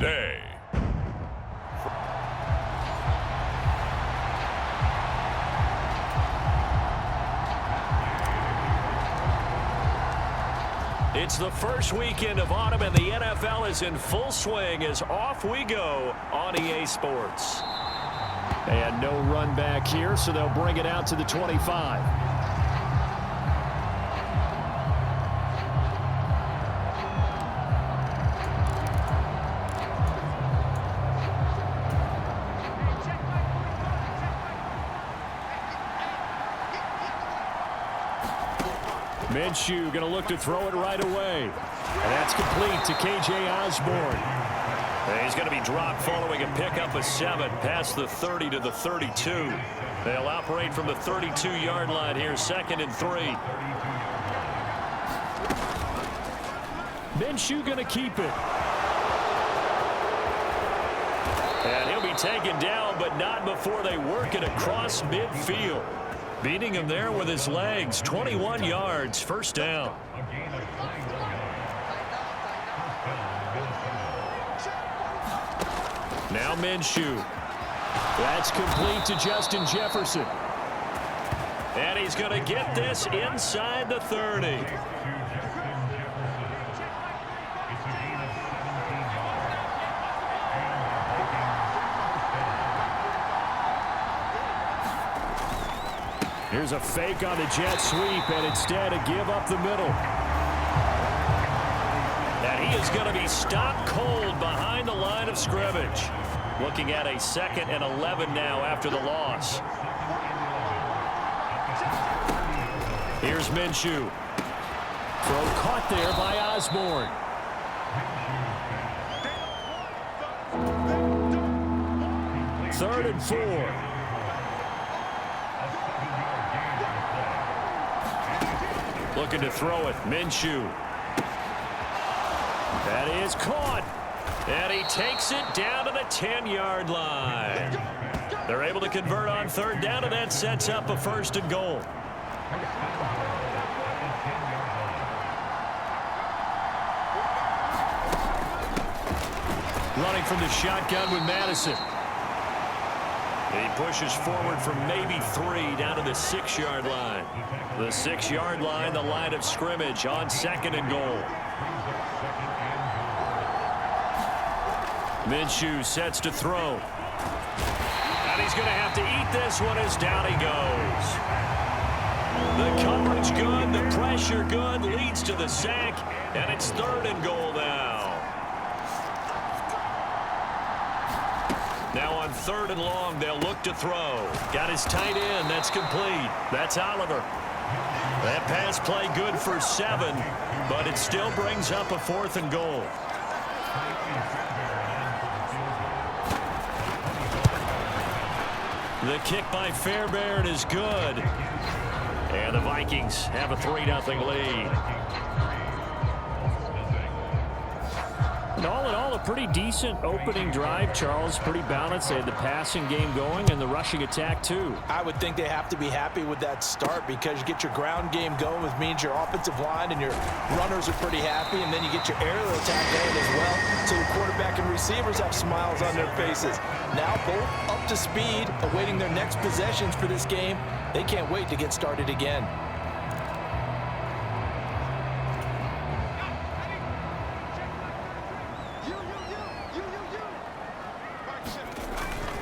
day. It's the first weekend of autumn, and the NFL is in full swing as off we go on EA Sports. And no run back here, so they'll bring it out to the 25. Minshew going to look to throw it right away. And that's complete to K.J. Osborne. And he's going to be dropped following a pickup of 7 past the 30 to the 32. They'll operate from the 32-yard line here, 2nd and 3. Minshew going to keep it. And he'll be taken down, but not before they work it across midfield. Beating him there with his legs. 21 yards, first down. Now Minshew. That's complete to Justin Jefferson. And he's going to get this inside the 30. Here's a fake on the jet sweep, and instead a give up the middle. And he is going to be stopped cold behind the line of scrimmage. Looking at a 2nd and 11 now after the loss. Here's Minshew. Throw caught there by Osborne. Third and 4. Looking to throw it. Minshew. That is caught. And he takes it down to the 10-yard line. They're able to convert on 3rd down, and that sets up a 1st and goal. Running from the shotgun with Madison. He pushes forward from maybe 3 down to the 6-yard line. The 6-yard line, the line of scrimmage on 2nd and goal. Minshew sets to throw. And he's going to have to eat this one as down he goes. The coverage good, the pressure good, leads to the sack, and it's 3rd and goal now. Now on 3rd and long, they'll look to throw. Got his tight end. That's complete. That's Oliver. That pass play good for 7, but it still brings up a 4th and goal. The kick by Fairbairn is good. And the Vikings have a 3-0 lead. And all in all, a pretty decent opening drive, Charles. Pretty balanced. They had the passing game going and the rushing attack, too. I would think they have to be happy with that start because you get your ground game going, which means your offensive line and your runners are pretty happy, and then you get your aerial attack going as well. So the quarterback and receivers have smiles on their faces. Now both up to speed, awaiting their next possessions for this game. They can't wait to get started again.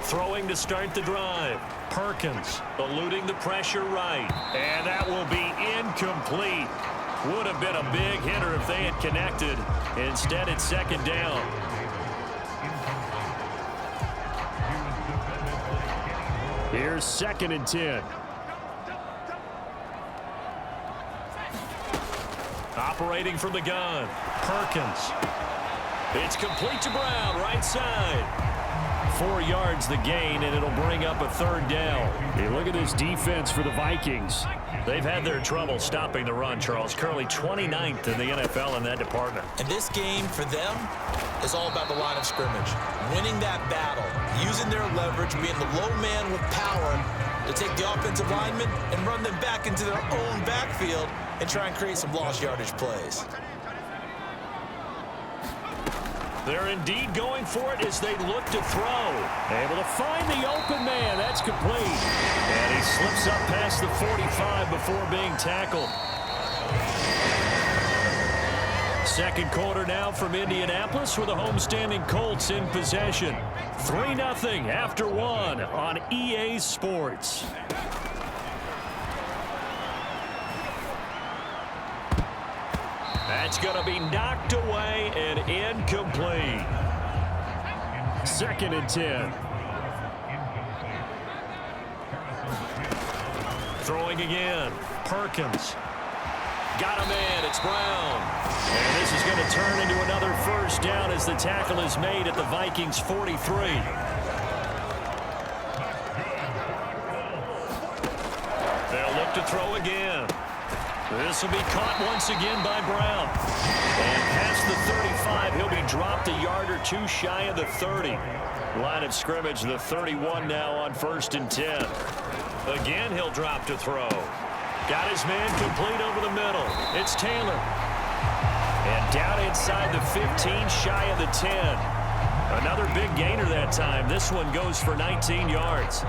Throwing to start the drive. Perkins eluding the pressure right. And that will be incomplete. Would have been a big hitter if they had connected. Instead, it's 2nd down. Here's 2nd and 10. Operating from the gun. Perkins. It's complete to Brown, right side. 4 yards the gain, and it'll bring up a 3rd down. Hey, look at this defense for the Vikings. They've had their trouble stopping the run, Charles. Currently 29th in the NFL in that department. And this game, for them, is all about the line of scrimmage. Winning that battle, using their leverage, being the low man with power to take the offensive linemen and run them back into their own backfield and try and create some lost yardage plays. They're indeed going for it as they look to throw. Able to find the open man. That's complete. And he slips up past the 45 before being tackled. Second quarter now from Indianapolis with the homestanding Colts in possession. 3-0 after one on EA Sports. That's going to be knocked away and incomplete. 2nd and 10. Throwing again. Perkins. Got him in. It's Brown. And this is going to turn into another first down as the tackle is made at the Vikings 43. They'll look to throw again. This will be caught once again by Brown. And past the 35, he'll be dropped a yard or two shy of the 30. Line of scrimmage, the 31 now on 1st and 10. Again, he'll drop to throw. Got his man complete over the middle. It's Taylor. And down inside the 15, shy of the 10. Another big gainer that time. This one goes for 19 yards.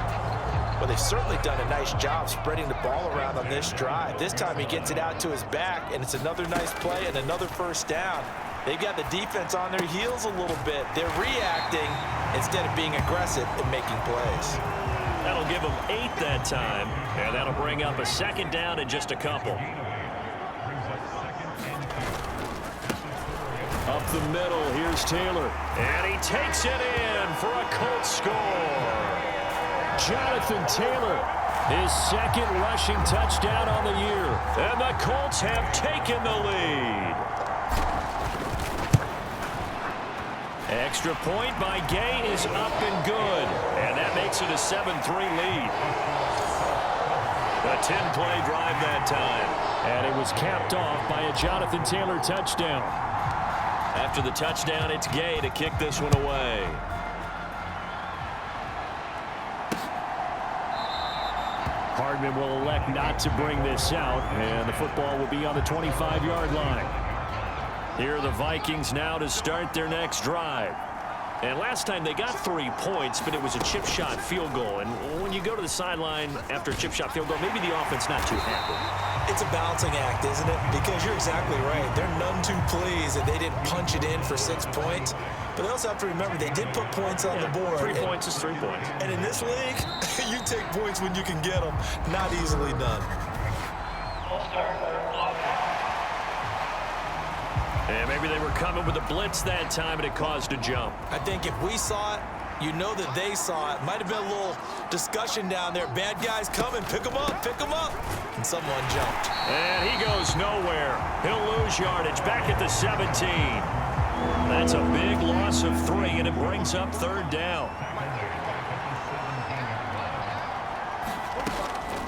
Well, they've certainly done a nice job spreading the ball around on this drive. This time he gets it out to his back, and it's another nice play and another first down. They've got the defense on their heels a little bit. They're reacting instead of being aggressive and making plays. That'll give them 8 that time, and that'll bring up a 2nd down and just a couple. Up the middle, here's Taylor. And he takes it in for a Colts score. Jonathan Taylor, his 2nd rushing touchdown on the year. And the Colts have taken the lead. Extra point by Gay is up and good. And that makes it a 7-3 lead. A 10-play drive that time. And it was capped off by a Jonathan Taylor touchdown. After the touchdown, it's Gay to kick this one away. Hardman will elect not to bring this out, and the football will be on the 25-yard line. Here are the Vikings now to start their next drive. And last time they got 3 points, but it was a chip shot field goal. And when you go to the sideline after a chip shot field goal, maybe the offense not too happy. It's a balancing act, isn't it? Because you're exactly right. They're none too pleased that they didn't punch it in for 6 points. But they also have to remember they did put points on the board. 3 points is 3 points. And in this league, you take points when you can get them. Not easily done. And maybe they were coming with a blitz that time and it caused a jump. I think if we saw it, you know that they saw it. Might have been a little discussion down there. Bad guys coming. Pick them up. Pick them up. And someone jumped. And he goes nowhere. He'll lose yardage back at the 17. That's a big loss of 3, and it brings up 3rd down.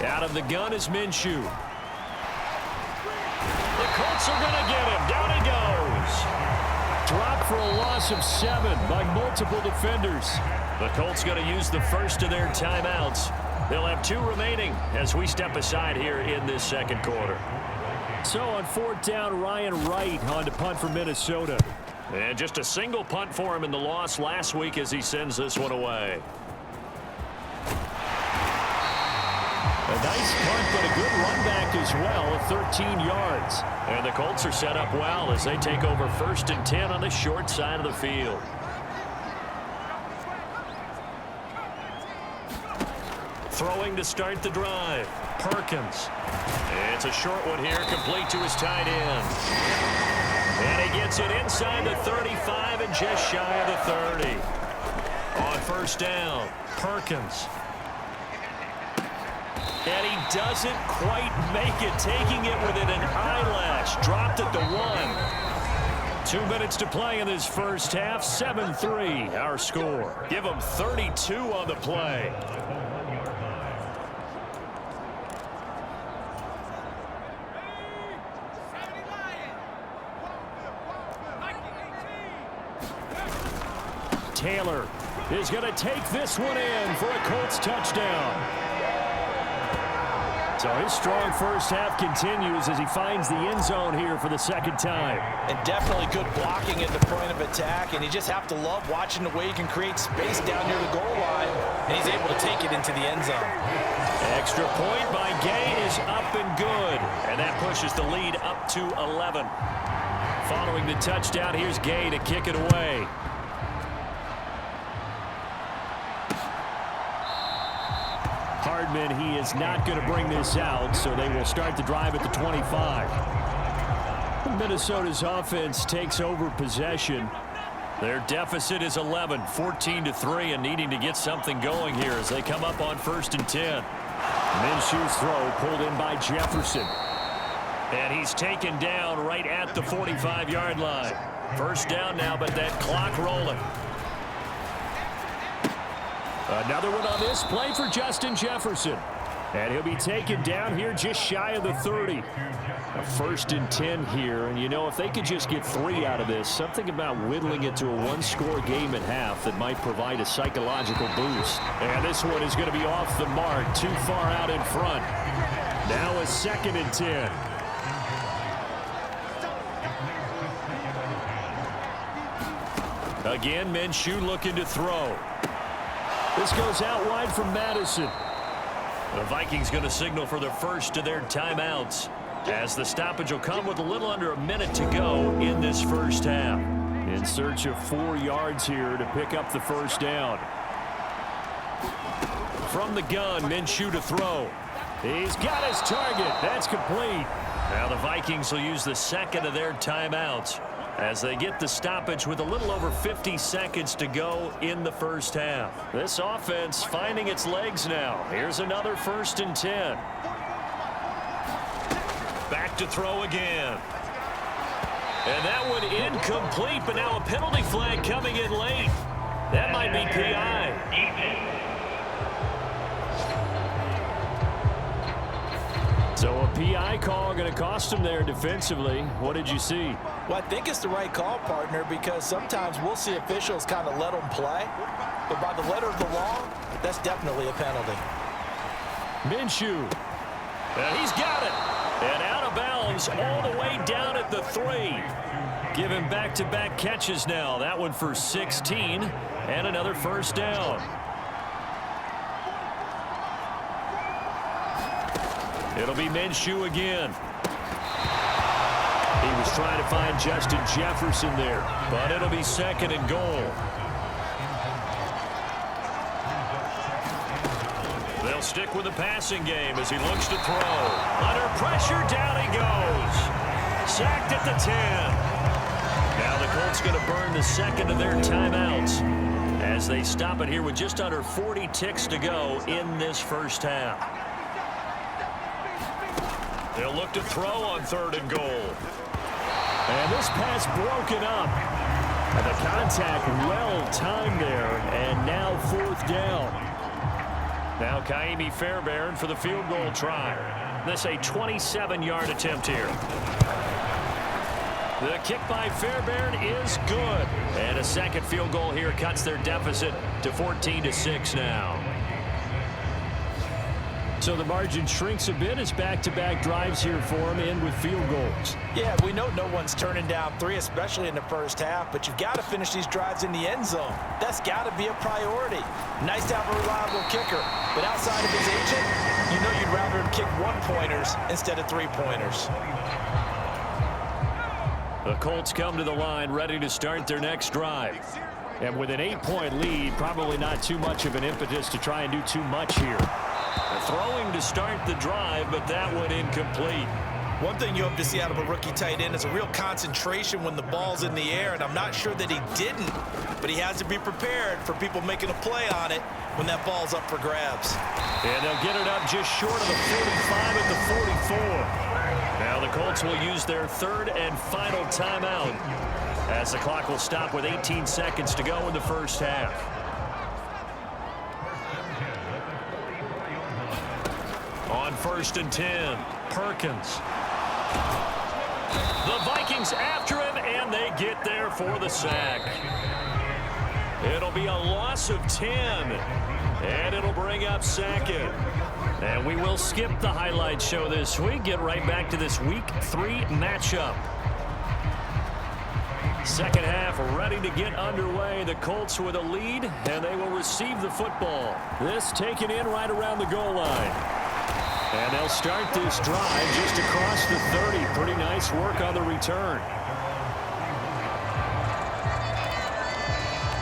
Out of the gun is Minshew. The Colts are going to get him. Down he goes. Dropped for a loss of 7 by multiple defenders. The Colts going to use the first of their timeouts. They'll have 2 remaining as we step aside here in this 2nd quarter. So on 4th down, Ryan Wright on to punt for Minnesota. And just a single punt for him in the loss last week as he sends this one away. A nice punt, but a good run back as well at 13 yards. And the Colts are set up well as they take over 1st and 10 on the short side of the field. Throwing to start the drive. Perkins. It's a short one here, complete to his tight end. And he gets it inside the 35 and just shy of the 30. On 1st down, Perkins. And he doesn't quite make it, taking it within an eyelash. Dropped at the 1. 2 minutes to play in this first half. 7-3, our score. Give them 32 on the play. Taylor is going to take this one in for a Colts touchdown. So his strong first half continues as he finds the end zone here for the second time. And definitely good blocking at the point of attack, and you just have to love watching the way he can create space down near the goal line, and he's able to take it into the end zone. Extra point by Gay is up and good, and that pushes the lead up to 11. Following the touchdown, here's Gay to kick it away. Hardman, he is not going to bring this out, so they will start the drive at the 25. Minnesota's offense takes over possession. Their deficit is 11, 14-3, and needing to get something going here as they come up on 1st and 10. Minshew's throw pulled in by Jefferson. And he's taken down right at the 45-yard line. First down now, but that clock rolling. Another one on this play for Justin Jefferson. And he'll be taken down here just shy of the 30. A 1st and 10 here. And, you know, if they could just get 3 out of this, something about whittling it to a one-score game at half that might provide a psychological boost. And this one is going to be off the mark, too far out in front. Now a 2nd and 10. Again, Minshew looking to throw. This goes out wide from Madison. The Vikings going to signal for the first of their timeouts as the stoppage will come with a little under a minute to go in this first half. In search of 4 yards here to pick up the first down. From the gun, Minshew to throw. He's got his target. That's complete. Now the Vikings will use the second of their timeouts as they get the stoppage with a little over 50 seconds to go in the first half. This offense finding its legs now. Here's another 1st and 10. Back to throw again. And that one incomplete, but now a penalty flag coming in late. That might be PI. So a PI call going to cost him there defensively. What did you see? Well, I think it's the right call, partner, because sometimes we'll see officials kind of let them play. But by the letter of the law, that's definitely a penalty. Minshew. And he's got it. And out of bounds all the way down at the 3. Give him back-to-back catches now. That one for 16 and another first down. It'll be Minshew again. He was trying to find Justin Jefferson there, but it'll be 2nd and goal. They'll stick with the passing game as he looks to throw. Under pressure, down he goes. Sacked at the 10. Now the Colts going to burn the second of their timeouts as they stop it here with just under 40 ticks to go in this first half. They'll look to throw on 3rd and goal. And this pass broken up. And the contact well timed there. And now 4th down. Now Kaimi Fairbairn for the field goal try. This a 27-yard attempt here. The kick by Fairbairn is good. And a second field goal here cuts their deficit to 14-6 now. So the margin shrinks a bit as back-to-back drives here for him, in with field goals. Yeah, we know no one's turning down 3, especially in the first half, but you've got to finish these drives in the end zone. That's got to be a priority. Nice to have a reliable kicker, but outside of his agent, you know you'd rather him kick 1-pointers instead of 3-pointers. The Colts come to the line ready to start their next drive. And with an 8-point lead, probably not too much of an impetus to try and do too much here. Throwing to start the drive, but that one incomplete. One thing you hope to see out of a rookie tight end is a real concentration when the ball's in the air, and I'm not sure that he didn't, but he has to be prepared for people making a play on it when that ball's up for grabs. And they'll get it up just short of the 45 at the 44. Now the Colts will use their 3rd and final timeout as the clock will stop with 18 seconds to go in the first half. On 1st and 10, Perkins. The Vikings after him, and they get there for the sack. It'll be a loss of 10, and it'll bring up 2nd. And we will skip the highlight show this week. Get right back to this Week 3 matchup. Second half ready to get underway. The Colts with a lead, and they will receive the football. This taken in right around the goal line. And they'll start this drive just across the 30. Pretty nice work on the return.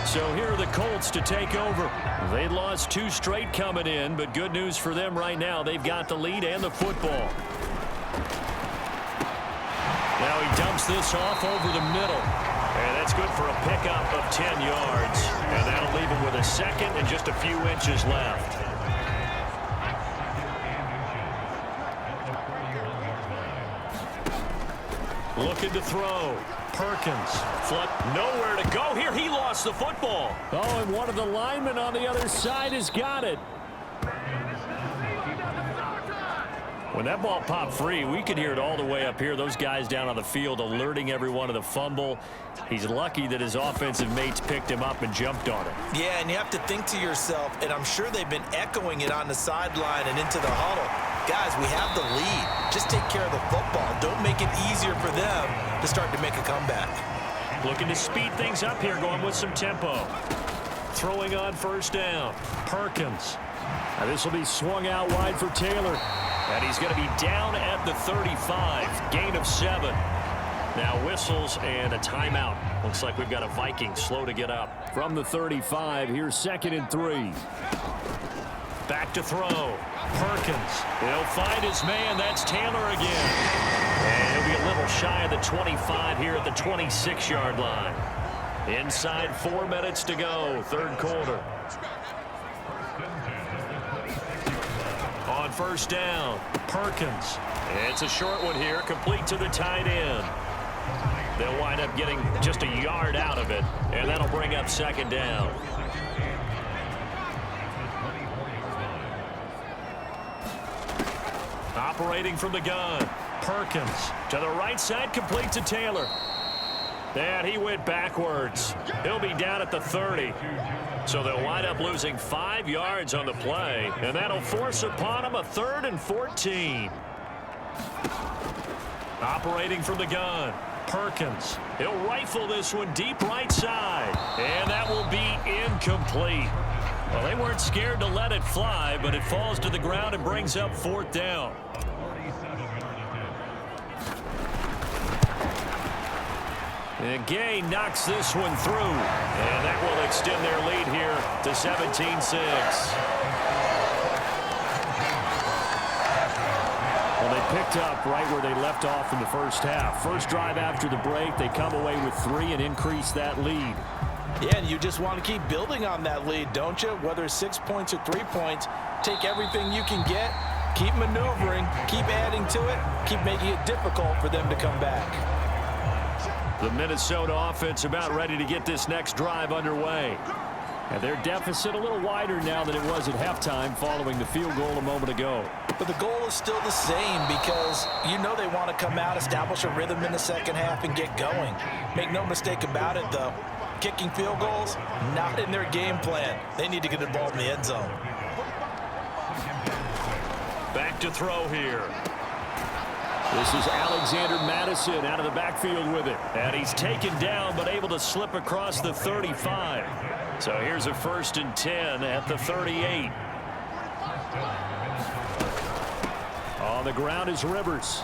So here are the Colts to take over. They lost 2 straight coming in, but good news for them right now. They've got the lead and the football. Now he dumps this off over the middle. And that's good for a pickup of 10 yards. And that'll leave him with a second and just a few inches left. Looking to throw. Perkins. Flip. Nowhere to go here. He lost the football. Oh, and one of the linemen on the other side has got it. When that ball popped free, we could hear it all the way up here. Those guys down on the field alerting everyone of the fumble. He's lucky that his offensive mates picked him up and jumped on it. Yeah, and you have to think to yourself, and I'm sure they've been echoing it on the sideline and into the huddle. Guys, we have the lead. Just take care of the football. Don't make it easier for them to start to make a comeback. Looking to speed things up here, going with some tempo. Throwing on first down. Perkins. Now this will be swung out wide for Taylor. And he's going to be down at the 35. Gain of 7. Now whistles and a timeout. Looks like we've got a Viking slow to get up. From the 35, here's 2nd and 3. Back to throw. Perkins. He'll find his man. That's Taylor again. And he'll be a little shy of the 25 here at the 26-yard line. Inside 4 minutes to go. Third quarter. On first down, Perkins. It's a short one here, complete to the tight end. They'll wind up getting just a yard out of it, and that'll bring up 2nd down. Operating from the gun, Perkins. To the right side, complete to Taylor. And he went backwards. He'll be down at the 30. So they'll wind up losing 5 yards on the play, and that'll force upon them a 3rd and 14. Operating from the gun, Perkins. He'll rifle this one deep right side, and that will be incomplete. Well, they weren't scared to let it fly, but it falls to the ground and brings up 4th down. And Gay knocks this one through, and that will extend their lead here to 17-6. Well, they picked up right where they left off in the first half. First drive after the break, they come away with 3 and increase that lead. Yeah, and you just want to keep building on that lead, don't you? Whether it's 6 points or 3 points, take everything you can get, keep maneuvering, keep adding to it, keep making it difficult for them to come back. The Minnesota offense about ready to get this next drive underway. And their deficit a little wider now than it was at halftime following the field goal a moment ago. But the goal is still the same because you know they want to come out, establish a rhythm in the second half, and get going. Make no mistake about it, though. Kicking field goals, not in their game plan. They need to get the ball in the end zone. Back to throw here. This is Alexander Madison out of the backfield with it. And he's taken down but able to slip across the 35. So here's a 1st and 10 at the 38. On the ground is Rivers.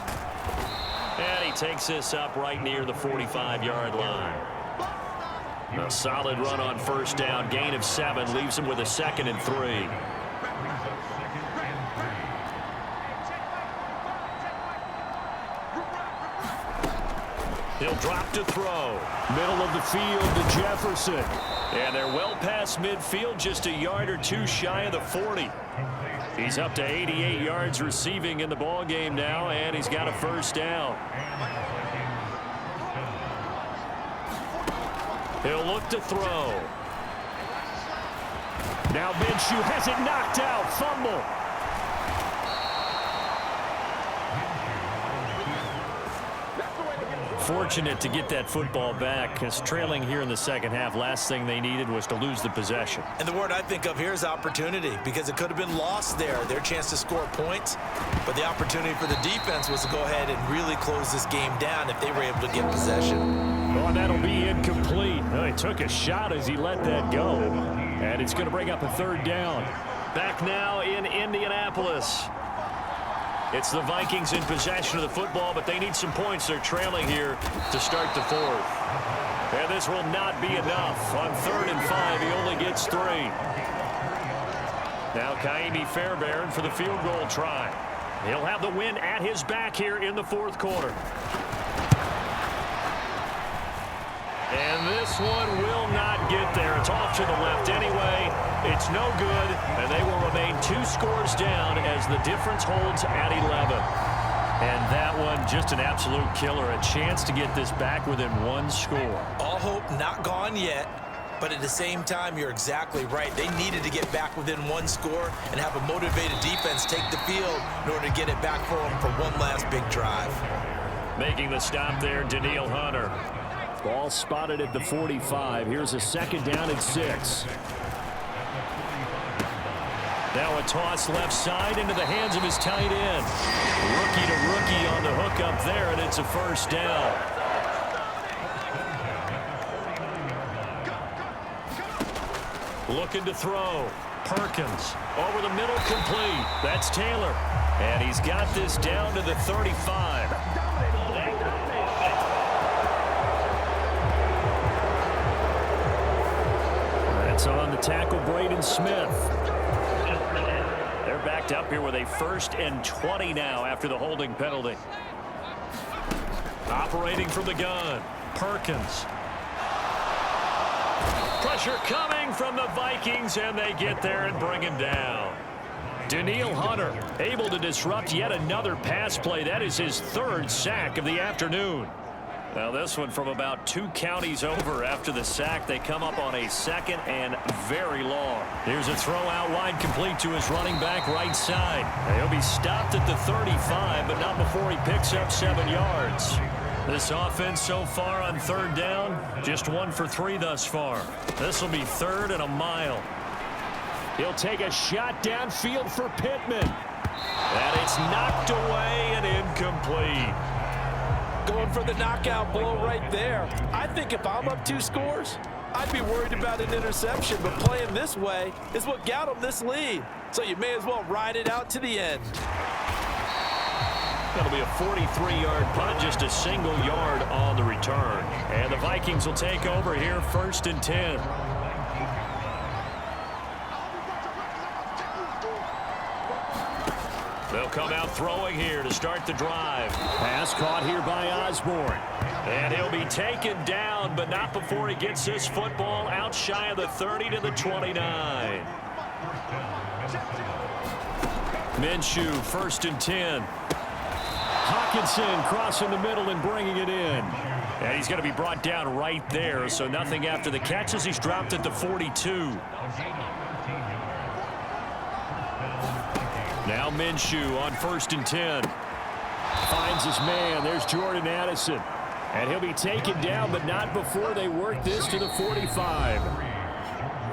And he takes this up right near the 45-yard line. A solid run on first down. Gain of 7 leaves him with a 2nd and 3. He'll drop to throw. Middle of the field to Jefferson. And they're well past midfield, just a yard or 2 shy of the 40. He's up to 88 yards receiving in the ball game now, and he's got a 1st down. He'll look to throw. Now Minshew has it knocked out. Fumble. Fortunate to get that football back, because trailing here in the second half, last thing they needed was to lose the possession. And the word I think of here is opportunity, because it could have been lost there, their chance to score points. But the opportunity for the defense was to go ahead and really close this game down if they were able to get possession. Oh, that'll be incomplete. Oh, he took a shot as he let that go. And it's going to bring up a third down. Back now in Indianapolis. It's the Vikings in possession of the football, but they need some points. They're trailing here to start the fourth. And this will not be enough. On 3rd and 5, he only gets 3. Now Kaimi Fairbairn for the field goal try. He'll have the win at his back here in the fourth quarter. And this one will not get there. It's off to the left anyway. It's no good, and they will remain 2 scores down as the difference holds at 11. And that one, just an absolute killer. A chance to get this back within 1 score. All hope not gone yet, but at the same time, you're exactly right. They needed to get back within 1 score and have a motivated defense take the field in order to get it back for them for one last big drive. Making the stop there, Danielle Hunter. Ball spotted at the 45. Here's a 2nd down and 6. Now a toss left side into the hands of his tight end. Rookie to rookie on the hook up there, and it's a 1st down. Looking to throw. Perkins over the middle, complete. That's Taylor. And he's got this down to the 35. That's on the tackle, Braden Smith. They're backed up here with a 1st and 20 now after the holding penalty. Operating from the gun, Perkins. Pressure coming from the Vikings, and they get there and bring him down. Danielle Hunter able to disrupt yet another pass play. That is his 3rd sack of the afternoon. Now this one from about 2 counties over after the sack. They come up on a 2nd and very long. Here's a throw out wide, complete to his running back right side. He'll be stopped at the 35, but not before he picks up 7 yards. This offense so far on 3rd down, just 1 for 3 thus far. This will be 3rd and a mile. He'll take a shot downfield for Pittman. And it's knocked away and incomplete. Going for the knockout blow right there. I think if I'm up 2 scores, I'd be worried about an interception, but playing this way is what got them this lead. So you may as well ride it out to the end. That'll be a 43-yard punt, just a single yard on the return. And the Vikings will take over here, 1st and 10. They'll come out throwing here to start the drive. Pass caught here by Osborne. And he'll be taken down, but not before he gets this football out shy of the 30 to the 29. Minshew, 1st and 10. Hawkinson crossing the middle and bringing it in. And he's going to be brought down right there, so nothing after the catch as he's dropped at the 42. Now Minshew on 1st and 10. Finds his man. There's Jordan Addison. And he'll be taken down, but not before they work this to the 45.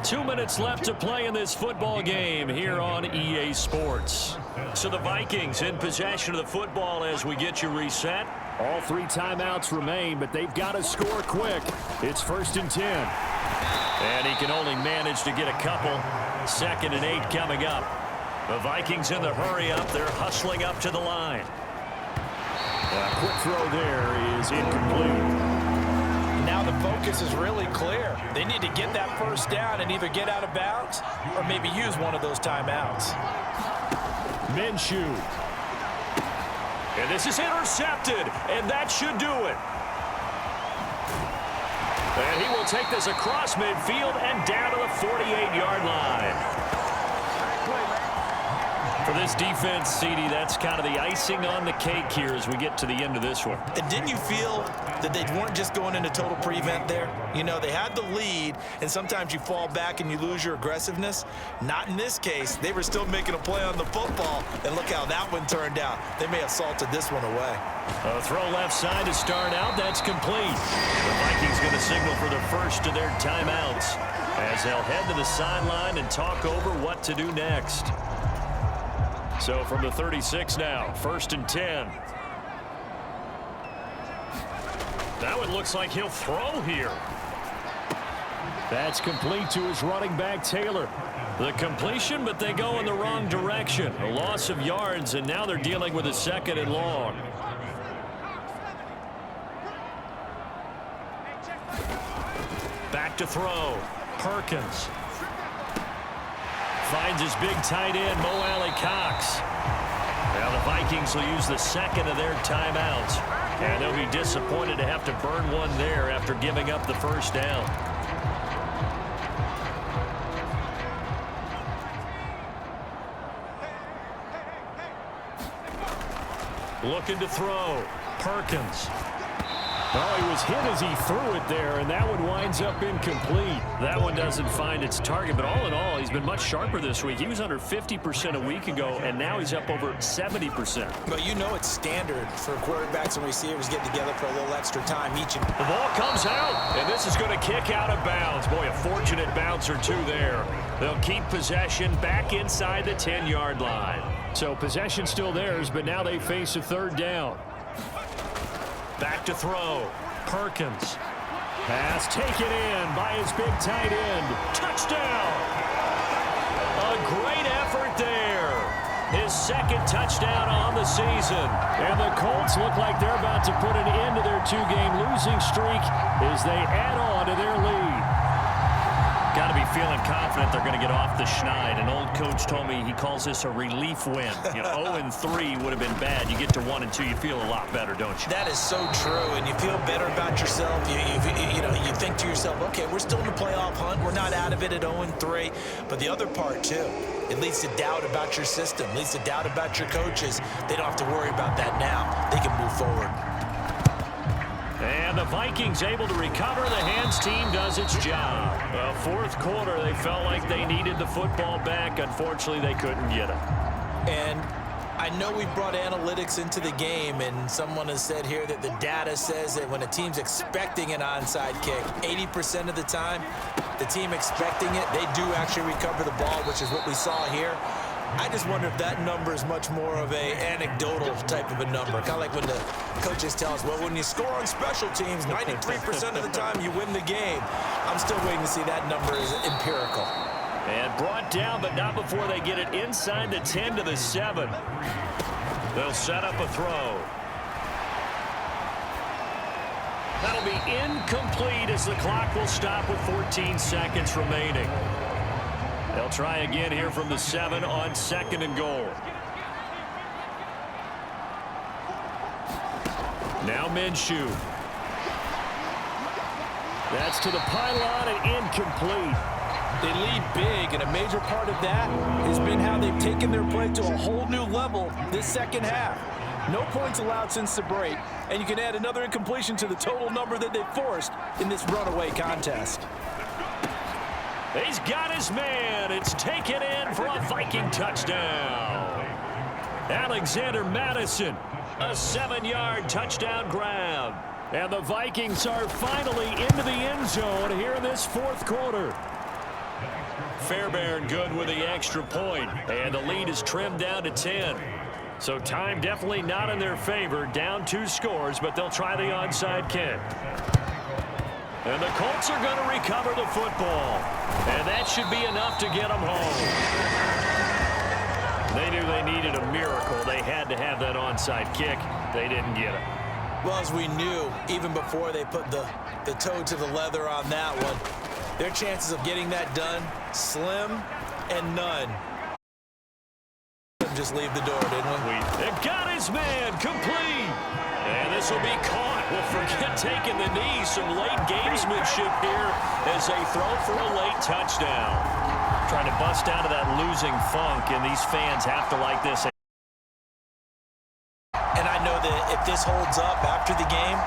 2 minutes left to play in this football game here on EA Sports. So the Vikings in possession of the football as we get you reset. All 3 timeouts remain, but they've got to score quick. It's 1st and 10. And he can only manage to get a couple. 2nd and 8 coming up. The Vikings in the hurry up. They're hustling up to the line. A quick throw there is incomplete. Now the focus is really clear. They need to get that 1st down and either get out of bounds or maybe use one of those timeouts. Minshew. And this is intercepted, and that should do it. And he will take this across midfield and down to the 48-yard line. For this defense, CD, that's kind of the icing on the cake here as we get to the end of this one. And didn't you feel that they weren't just going into total prevent there? You know, they had the lead, and sometimes you fall back and you lose your aggressiveness. Not in this case. They were still making a play on the football, and look how that one turned out. They may have salted this one away. A throw left side to start out. That's complete. The Vikings going to signal for the first of their timeouts as they'll head to the sideline and talk over what to do next. So from the 36 now, 1st and 10. Now it looks like he'll throw here. That's complete to his running back, Taylor. The completion, but they go in the wrong direction. A loss of yards, and now they're dealing with a 2nd and long. Back to throw. Perkins. Finds his big tight end, Mo Alley-Cox. Now the Vikings will use the 2nd of their timeouts. And they'll be disappointed to have to burn one there after giving up the first down. Looking to throw. Perkins. Well, he was hit as he threw it there, and that one winds up incomplete. That one doesn't find its target, but all in all, he's been much sharper this week. He was under 50% a week ago, and now he's up over 70%. But you know it's standard for quarterbacks and receivers getting together for a little extra time each. The ball comes out, and this is going to kick out of bounds. Boy, a fortunate bounce or two there. They'll keep possession back inside the 10-yard line. So possession still theirs, but now they face a 3rd down. Back to throw. Perkins. Pass taken in by his big tight end. Touchdown! A great effort there. His 2nd touchdown on the season. And the Colts look like they're about to put an end to their 2-game losing streak as they add on to their lead. Got to be feeling confident they're going to get off the schneid. An old coach told me he calls this a relief win. You know, 0-3 would have been bad. You get to 1-2, you feel a lot better, don't you? That is so true, and you feel better about yourself. You think to yourself, okay, we're still in the playoff hunt. We're not out of it at 0-3. But the other part, too, it leads to doubt about your system, leads to doubt about your coaches. They don't have to worry about that now. They can move forward. And the Vikings able to recover. The hands team does its job. 4th quarter, they felt like they needed the football back. Unfortunately, they couldn't get it. And I know we brought analytics into the game, and someone has said here that the data says that when a team's expecting an onside kick, 80% of the time, the team expecting it, they do actually recover the ball, which is what we saw here. I just wonder if that number is much more of a anecdotal type of a number. Kind of like when the coaches tell us, well, when you score on special teams, 93% of the time you win the game. I'm still waiting to see that number is empirical. And brought down, but not before they get it inside the 10 to the 7. They'll set up a throw. That'll be incomplete as the clock will stop with 14 seconds remaining. They'll try again here from the 7 on 2nd and goal. Now Minshew. That's to the pylon and incomplete. They lead big, and a major part of that has been how they've taken their play to a whole new level this 2nd half. No points allowed since the break, and you can add another incompletion to the total number that they've forced in this runaway contest. He's got his man. It's taken in for a Viking touchdown. Alexander Madison, a 7-yard touchdown grab. And the Vikings are finally into the end zone here in this 4th quarter. Fairbairn good with the extra point, and the lead is trimmed down to 10. So time definitely not in their favor. Down 2 scores, but they'll try the onside kick. And the Colts are going to recover the football. And that should be enough to get them home. They knew they needed a miracle. They had to have that onside kick. They didn't get it. Well, as we knew, even before they put the toe to the leather on that one, their chances of getting that done, slim and none. Just leave the door, didn't we? They got his man complete. And this will be caught. Well, forget taking the knee. Some late gamesmanship here as they throw for a late touchdown. Trying to bust out of that losing funk, and these fans have to like this. And I know that if this holds up after the game,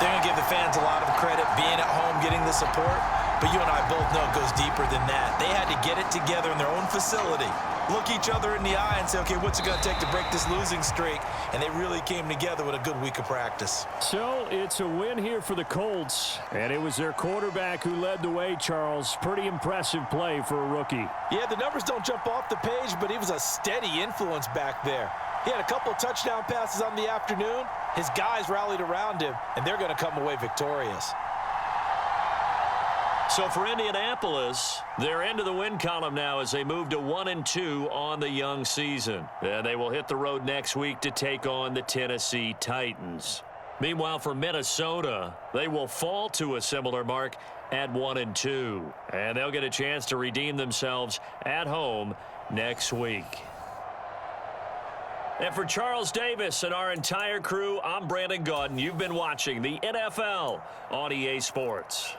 they're going to give the fans a lot of credit being at home, getting the support. But you and I both know it goes deeper than that. They had to get it together in their own facility, look each other in the eye and say, okay, what's it going to take to break this losing streak? And they really came together with a good week of practice. So it's a win here for the Colts, and it was their quarterback who led the way, Charles. Pretty impressive play for a rookie. Yeah, the numbers don't jump off the page, but he was a steady influence back there. He had a couple of touchdown passes on the afternoon. His guys rallied around him, and they're going to come away victorious. So for Indianapolis, they're into the win column now as they move to 1-2 on the young season. And they will hit the road next week to take on the Tennessee Titans. Meanwhile, for Minnesota, they will fall to a similar mark at 1-2. And they'll get a chance to redeem themselves at home next week. And for Charles Davis and our entire crew, I'm Brandon Gaudin. You've been watching the NFL on EA Sports.